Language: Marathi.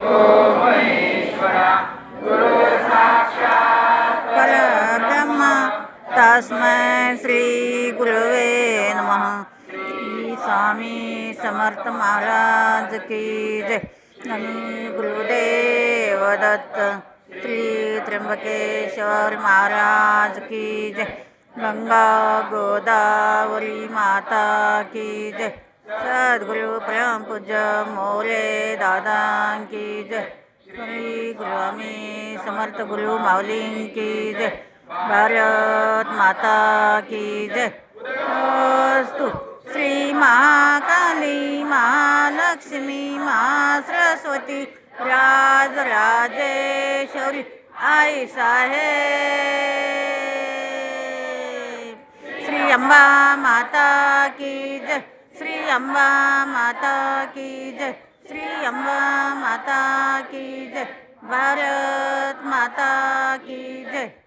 ओम महेश्वरा गुरु साक्षात् परब्रह्म तस्मै श्री गुरुवे नमः। श्री स्वामी समर्थ महाराज की जय। नमो गुरुदेव दत्त। श्री त्र्यंबकेश्वर महाराज की जय। गंगा गोदावरी माता की जय। सद्गुरु परम पूज्य मोरे दादा की जय। श्री गुरुआमी समर्थ गुरु माऊली की जय। भारत माता की जय। अस्तु। श्री महाकाली महालक्ष्मी महासरस्वती राज राजेश्वरी आई साहेब। श्री अम्बा माता की जय। श्री अम्बा माता की जय। श्री अम्बा माता की जय। भारत माता की जय।